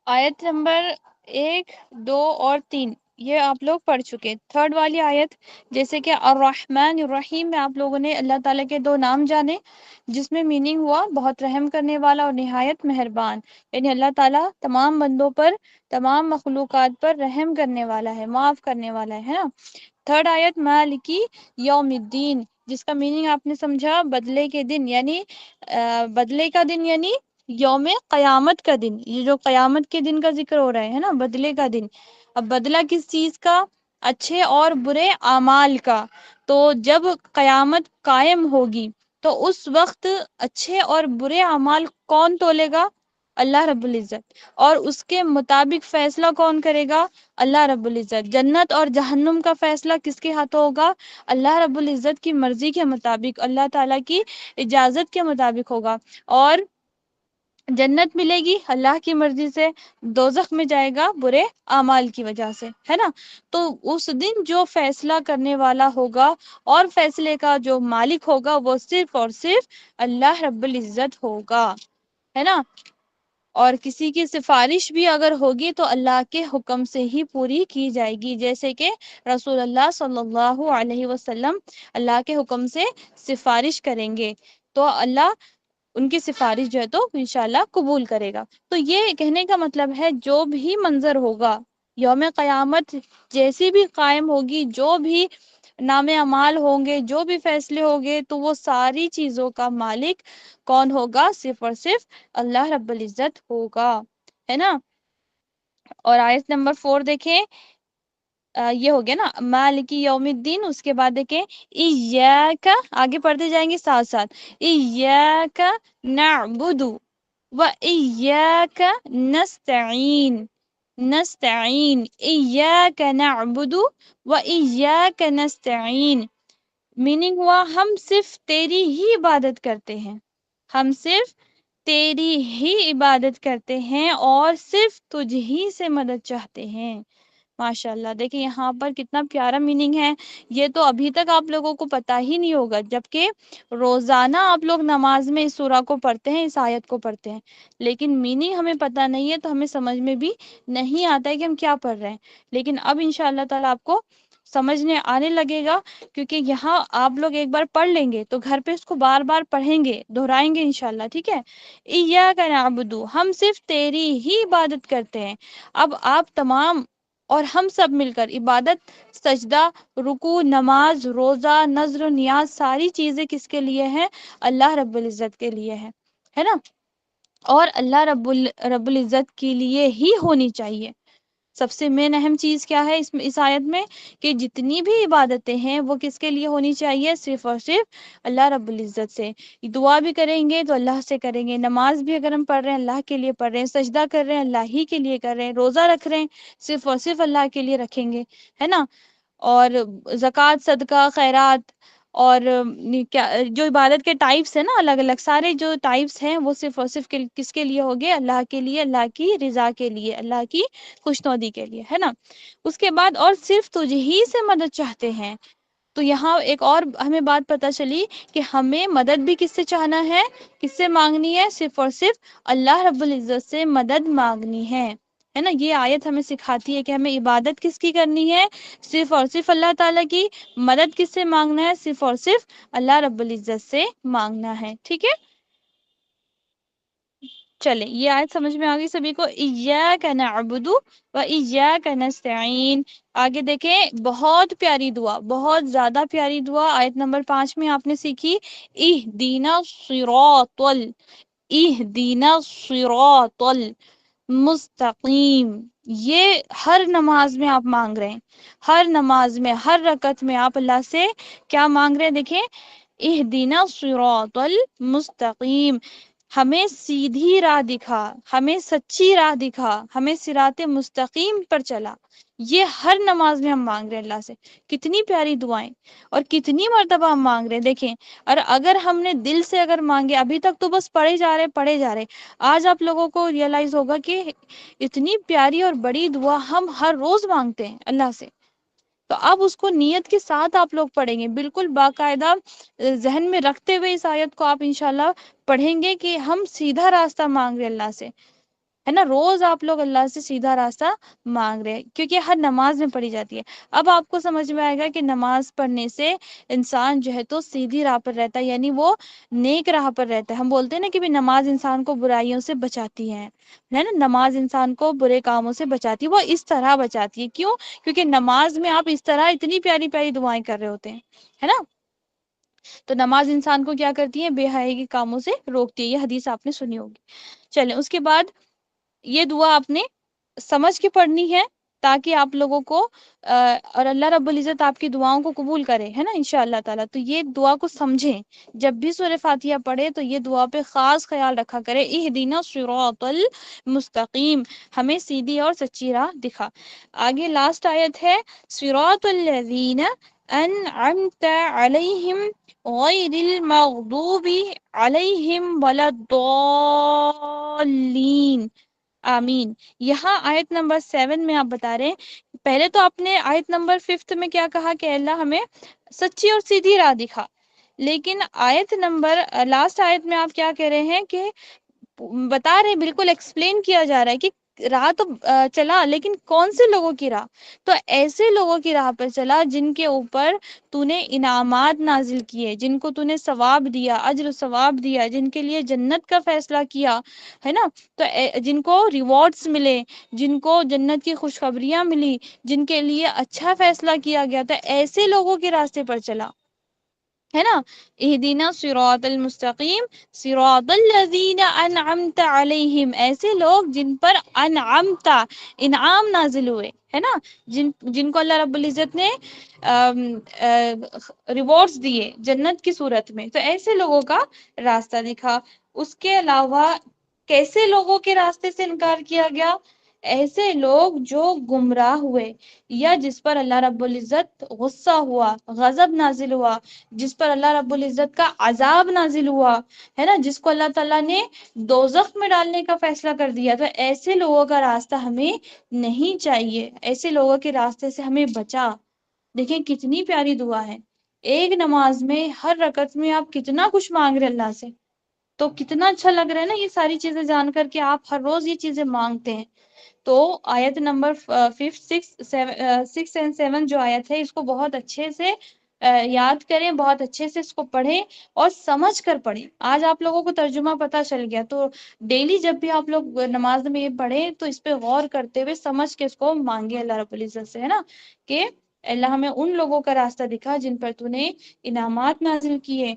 آیت نمبر 1، 2 اور 3 یہ آپ لوگ پڑھ چکے۔ تھرڈ والی آیت، جیسے کہ الرحمن الرحیم میں آپ لوگوں نے اللہ تعالیٰ کے دو نام جانے، جس میں میننگ ہوا بہت رحم کرنے والا اور نہایت مہربان، یعنی اللہ تعالیٰ تمام بندوں پر، تمام مخلوقات پر رحم کرنے والا ہے، معاف کرنے والا ہے نا۔ تھرڈ آیت مالکی یوم الدین، جس کا میننگ آپ نے سمجھا بدلے کے دن، یعنی بدلے کا دن یعنی یوم قیامت کا دن. یہ جو قیامت کے دن کا ذکر ہو رہا ہے نا، بدلے کا دن. اب بدلہ کس چیز کا؟ اچھے اور برے اعمال کا. تو جب قیامت قائم ہوگی تو اس وقت اچھے اور برے اعمال کون تولے گا؟ اللہ رب العزت. اور اس کے مطابق فیصلہ کون کرے گا؟ اللہ رب العزت. جنت اور جہنم کا فیصلہ کس کے ہاتھوں ہوگا؟ اللہ رب العزت کی مرضی کے مطابق، اللہ تعالیٰ کی اجازت کے مطابق ہوگا. اور جنت ملے گی اللہ کی مرضی سے، دوزخ میں جائے گا برے اعمال کی وجہ سے، ہے نا. تو اس دن جو فیصلہ کرنے والا ہوگا اور فیصلے کا جو مالک ہوگا وہ صرف اور صرف اللہ رب العزت ہوگا، ہے نا. اور کسی کی سفارش بھی اگر ہوگی تو اللہ کے حکم سے ہی پوری کی جائے گی، جیسے کہ رسول اللہ صلی اللہ علیہ وسلم اللہ کے حکم سے سفارش کریں گے تو اللہ ان کی سفارش جو ہے تو انشاءاللہ قبول کرے گا. تو یہ کہنے کا مطلب ہے جو بھی منظر ہوگا یوم قیامت جیسی بھی قائم ہوگی، جو بھی نام اعمال ہوں گے، جو بھی فیصلے ہوں گے، تو وہ ساری چیزوں کا مالک کون ہوگا؟ صرف اور صرف اللہ رب العزت ہوگا، ہے نا. اور آیت نمبر 4 دیکھیں، یہ ہو گیا نا مالک یوم الدین. اس کے بعد دیکھیں ایاک، آگے پڑھتے جائیں گے ساتھ ساتھ. ایاک نعبد و ایاک نستعین. نستعین، ایاک نعبد و ایاک نستعین. میننگ ہوا ہم صرف تیری ہی عبادت کرتے ہیں، ہم صرف تیری ہی عبادت کرتے ہیں اور صرف تجھ ہی سے مدد چاہتے ہیں. ماشاءاللہ دیکھیں یہاں پر کتنا پیارا میننگ ہے. یہ تو ابھی تک آپ لوگوں کو پتا ہی نہیں ہوگا، جبکہ روزانہ آپ لوگ نماز میں اس سورہ کو پڑھتے ہیں، اس آیت کو پڑھتے ہیں، لیکن میننگ ہمیں پتا نہیں ہے تو ہمیں سمجھ میں بھی نہیں آتا ہے کہ ہم کیا پڑھ رہے ہیں. لیکن اب انشاءاللہ تعالیٰ آپ کو سمجھنے آنے لگے گا، کیونکہ یہاں آپ لوگ ایک بار پڑھ لیں گے تو گھر پہ اس کو بار بار پڑھیں گے، دہرائیں گے انشاءاللہ. ٹھیک ہے، ایاک نعبد، ہم صرف تیری ہی عبادت کرتے ہیں. اب آپ تمام اور ہم سب مل کر عبادت، سجدہ، رکوع، نماز، روزہ، نذر، نیاز، ساری چیزیں کس کے لیے ہیں؟ اللہ رب العزت کے لیے ہے نا. اور اللہ رب العزت کے لیے ہی ہونی چاہیے. سب سے مین اہم چیز کیا ہے اس آیت میں؟ کہ جتنی بھی عبادتیں ہیں وہ کس کے لیے ہونی چاہیے؟ صرف اور صرف اللہ رب العزت سے. دعا بھی کریں گے تو اللہ سے کریں گے، نماز بھی اگر ہم پڑھ رہے ہیں اللہ کے لیے پڑھ رہے ہیں، سجدہ کر رہے ہیں اللہ ہی کے لیے کر رہے ہیں، روزہ رکھ رہے ہیں صرف اور صرف اللہ کے لیے رکھیں گے، ہے نا. اور زکوٰۃ، صدقہ، خیرات، اور کیا جو عبادت کے ٹائپس ہیں نا، الگ الگ سارے جو ٹائپس ہیں وہ صرف اور صرف کس کے لیے ہوگے؟ اللہ کے لیے، اللہ کی رضا کے لیے، اللہ کی خوشنودی کے لیے، ہے نا. اس کے بعد اور صرف تجھ ہی سے مدد چاہتے ہیں. تو یہاں ایک اور ہمیں بات پتہ چلی کہ ہمیں مدد بھی کس سے چاہنا ہے، کس سے مانگنی ہے؟ صرف اور صرف اللہ رب العزت سے مدد مانگنی ہے نا. یہ آیت ہمیں سکھاتی ہے کہ ہمیں عبادت کس کی کرنی ہے؟ صرف اور صرف اللہ تعالیٰ کی. مدد کس سے مانگنا ہے؟ صرف اور صرف اللہ رب العزت سے مانگنا ہے. ٹھیک ہے، چلے یہ آیت سمجھ میں آ گئی سبھی کو. ایاک نعبد و ایاک نستعین. آگے دیکھیں، بہت پیاری دعا، بہت زیادہ پیاری دعا آیت نمبر 5 میں آپ نے سیکھی. اہدنا الصراط اہدنا الصراط المستقیم. یہ ہر نماز میں آپ مانگ رہے ہیں، ہر نماز میں، ہر رکعت میں آپ اللہ سے کیا مانگ رہے ہیں؟ دیکھیں، اہدنا الصراط المستقیم، ہمیں سیدھی راہ دکھا، ہمیں سچی راہ دکھا، ہمیں صراط مستقیم پر چلا. یہ ہر نماز میں ہم مانگ رہے ہیں اللہ سے. کتنی پیاری دعائیں اور کتنی مرتبہ ہم مانگ رہے ہیں. دیکھیں، اور اگر ہم نے دل سے اگر مانگے، ابھی تک تو بس پڑھے جا رہے، آج آپ لوگوں کو ریئلائز ہوگا کہ اتنی پیاری اور بڑی دعا ہم ہر روز مانگتے ہیں اللہ سے. تو اب اس کو نیت کے ساتھ آپ لوگ پڑھیں گے، بالکل باقاعدہ ذہن میں رکھتے ہوئے اس آیت کو آپ انشاءاللہ پڑھیں گے کہ ہم سیدھا راستہ مانگ رہے اللہ سے، ہے نا. روز آپ لوگ اللہ سے سیدھا راستہ مانگ رہے ہیں، کیونکہ ہر نماز میں پڑھی جاتی ہے. اب آپ کو سمجھ میں آئے گا کہ نماز پڑھنے سے انسان جو ہے تو سیدھی راہ پر رہتا ہے، یعنی وہ نیک راہ پر رہتا ہے. ہم بولتے ہیں نا کہ نماز انسان کو برائیوں سے بچاتی ہے نا. نماز انسان کو برے کاموں سے بچاتی ہے، وہ اس طرح بچاتی ہے. کیوں؟ کیونکہ نماز میں آپ اس طرح اتنی پیاری پیاری دعائیں کر رہے ہوتے ہیں، ہے نا. تو نماز انسان کو کیا کرتی ہے؟ بے حیائی کے کاموں سے روکتی ہے، یہ حدیث آپ نے سنی ہوگی۔ چلیں اس کے بعد یہ دعا آپ نے سمجھ کے پڑھنی ہے تاکہ آپ لوگوں کو اور اللہ رب العزت آپ کی دعاؤں کو قبول کرے، ہے نا انشاءاللہ تعالیٰ۔ تو یہ دعا کو سمجھیں، جب بھی سورہ فاتحہ پڑھے تو یہ دعا پہ خاص خیال رکھا کرے، اہدنا الصراط المستقیم، ہمیں سیدھی اور سچی راہ دکھا۔ آگے لاسٹ آیت ہے صراط الذین انعمت علیہم غیر المغضوب علیہم ولا الضالین، آمین۔ یہاں آیت نمبر 7 میں آپ بتا رہے ہیں، پہلے تو آپ نے آیت نمبر 5 میں کیا کہا کہ اللہ ہمیں سچی اور سیدھی راہ دکھا، لیکن آیت نمبر لاسٹ آیت میں آپ کیا کہہ رہے ہیں کہ بتا رہے ہیں، بالکل ایکسپلین کیا جا رہا ہے کہ راہ تو چلا، لیکن کون سے لوگوں کی راہ؟ تو ایسے لوگوں کی راہ پر چلا جن کے اوپر تو نے انعامات نازل کیے، جن کو تو نے ثواب دیا، اجر و ثواب دیا، جن کے لیے جنت کا فیصلہ کیا، ہے نا؟ تو جن کو ریوارڈز ملے، جن کو جنت کی خوشخبریاں ملی، جن کے لیے اچھا فیصلہ کیا گیا، تو ایسے لوگوں کے راستے پر چلا، ہے نا؟ اہدنا صراط المستقیم صراط الذین انعمت علیہم، ایسے لوگ جن پر انعمت، انعام نازل ہوئے، ہے نا؟ جن کو اللہ رب العزت نے ریوارڈز دیے جنت کی صورت میں، تو ایسے لوگوں کا راستہ دکھا۔ اس کے علاوہ کیسے لوگوں کے راستے سے انکار کیا گیا؟ ایسے لوگ جو گمراہ ہوئے، یا جس پر اللہ رب العزت غصہ ہوا، غضب نازل ہوا، جس پر اللہ رب العزت کا عذاب نازل ہوا، ہے نا؟ جس کو اللہ تعالیٰ نے دوزخ میں ڈالنے کا فیصلہ کر دیا، تو ایسے لوگوں کا راستہ ہمیں نہیں چاہیے، ایسے لوگوں کے راستے سے ہمیں بچا۔ دیکھیں کتنی پیاری دعا ہے، ایک نماز میں ہر رکعت میں آپ کتنا کچھ مانگ رہے اللہ سے، تو کتنا اچھا لگ رہا ہے نا یہ ساری چیزیں جان کر کے آپ ہر روز یہ چیزیں مانگتے ہیں۔ تو آیت نمبر 5، 6 اینڈ 7 جو آیت ہے، اس کو بہت اچھے سے یاد کریں، بہت اچھے سے اس کو پڑھیں اور سمجھ کر پڑھیں۔ آج آپ لوگوں کو ترجمہ پتہ چل گیا، تو ڈیلی جب بھی آپ لوگ نماز میں یہ پڑھیں تو اس پہ غور کرتے ہوئے سمجھ کے اس کو مانگے اللہ رب العزت سے، ہے نا؟ کہ اللہ ہمیں ان لوگوں کا راستہ دکھا جن پر تو نے انعامات نازل کیے،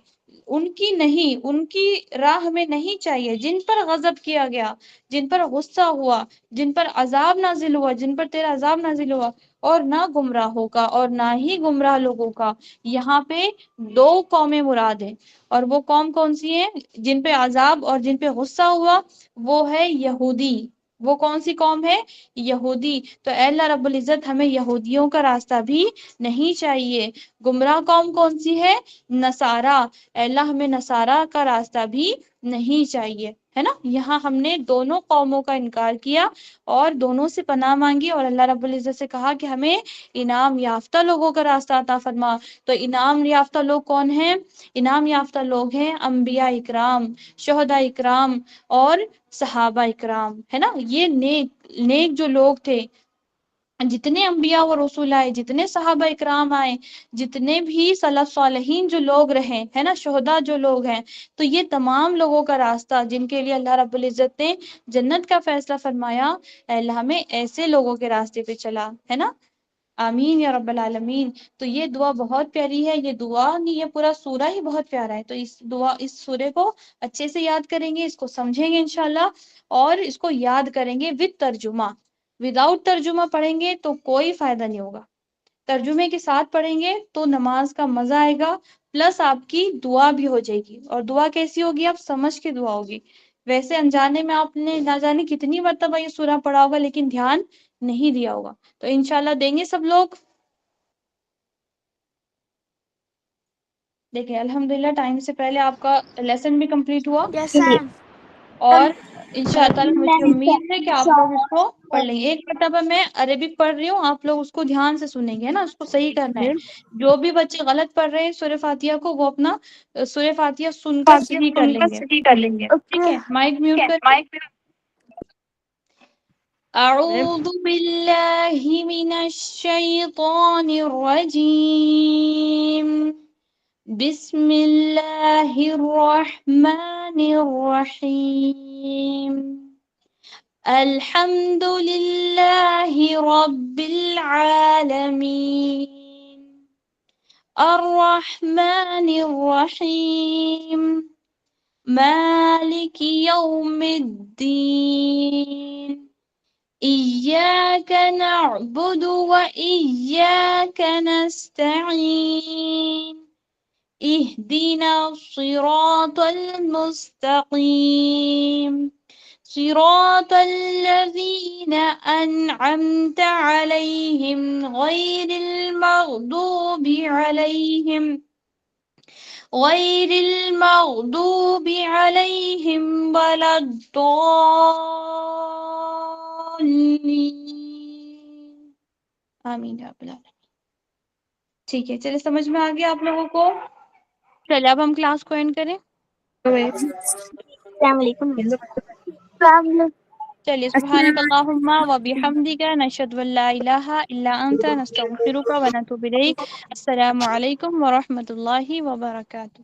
ان کی نہیں، ان کی راہ ہمیں نہیں چاہیے، جن پر غضب کیا گیا، جن پر غصہ ہوا، جن پر عذاب نازل ہوا، جن پر تیرا عذاب نازل ہوا، اور نہ گمراہوں کا اور نہ ہی گمراہ لوگوں کا۔ یہاں پہ 2 قومیں مراد ہیں، اور وہ قوم کون سی ہیں؟ جن پہ عذاب اور جن پہ غصہ ہوا وہ ہے یہودی۔ وہ کون سی قوم ہے؟ یہودی۔ تو اے اللہ رب العزت ہمیں یہودیوں کا راستہ بھی نہیں چاہیے۔ گمراہ قوم کون سی ہے؟ نصارہ۔ اے اللہ ہمیں نصارہ کا راستہ بھی نہیں چاہیے، ہے نا؟ یہاں ہم نے دونوں قوموں کا انکار کیا اور دونوں سے پناہ مانگی، اور اللہ رب العزت سے کہا کہ ہمیں انعام یافتہ لوگوں کا راستہ عطا فرما۔ تو انعام یافتہ لوگ کون ہیں؟ انعام یافتہ لوگ ہیں انبیاء اکرام، شہداء اکرام اور صحابہ اکرام، ہے نا؟ یہ نیک جو لوگ تھے، جتنے انبیاء و رسول آئے، جتنے صحابہ اکرام آئے، جتنے بھی سلف صالحین جو لوگ رہے، ہے نا، شہداء جو لوگ ہیں، تو یہ تمام لوگوں کا راستہ جن کے لیے اللہ رب العزت نے جنت کا فیصلہ فرمایا، اے اللہ ہمیں ایسے لوگوں کے راستے پہ چلا، ہے نا؟ آمین یا رب العالمین۔ تو یہ دعا بہت پیاری ہے، یہ دعا نہیں، یہ پورا سورہ ہی بہت پیارا ہے۔ تو اس سورے کو اچھے سے یاد کریں گے، اس کو سمجھیں گے انشاءاللہ، اور اس کو یاد کریں گے وتھ ترجمہ۔ وداؤٹ ترجمہ پڑھیں گے تو کوئی فائدہ نہیں ہوگا، ترجمے کے ساتھ پڑھیں گے تو نماز کا مزہ آئے گا، پلس آپ کی دعا بھی ہو جائے گی۔ اور دعا کیسی ہوگی؟ آپ سمجھ کے دعا ہوگی۔ ویسے انجانے میں آپ نے نہ جانے کتنی مرتبہ یہ سورہ پڑھا ہوگا لیکن دھیان نہیں دیا ہوگا۔ تو انشاءاللہ دیں گے سب لوگ؟ دیکھیں الحمدللہ ٹائم سے پہلے آپ کا لیسن بھی کمپلیٹ ہوا، یس میم۔ اور انشاءاللہ تعالیٰ مجھے امید ہے کہ آپ لوگ اس کو پڑھ لیں گے۔ ایک مرتبہ میں عربک پڑھ رہی ہوں، آپ لوگ اس کو دھیان سے سنیں گے نا، اس کو صحیح کرنا ہے۔ جو بھی بچے غلط پڑھ رہے ہیں سورہ فاتحہ کو، وہ اپنا سورہ فاتحہ سن کر صحیح کر لیں گے، ٹھیک ہے؟ مائک میوٹ کر کے۔ اعوذ باللہ من الشیطان الرجیم، بسم اللہ الرحمن الرحیم، الحمد للہ رب العالمین، الرحمن الرحيم مالك يوم الدين إياك نعبد وإياك نستعين اهدنا الصراط المستقيم صراط الذين أنعمت عليهم غير المغضوب عليهم ولا الضالين آمین یا رب العالمین. ٹھیک ہے، چلے سمجھ میں آ گیا آپ لوگوں کو؟ چلے اب ہم کلاس کو اینڈ کریں. السلام علیکم. چلیے سبحانک اللہم و بحمدک نشہد ان لا الہ الا انت نستغفرک و نتوب الیک. السلام علیکم ورحمۃ اللہ وبرکاتہ.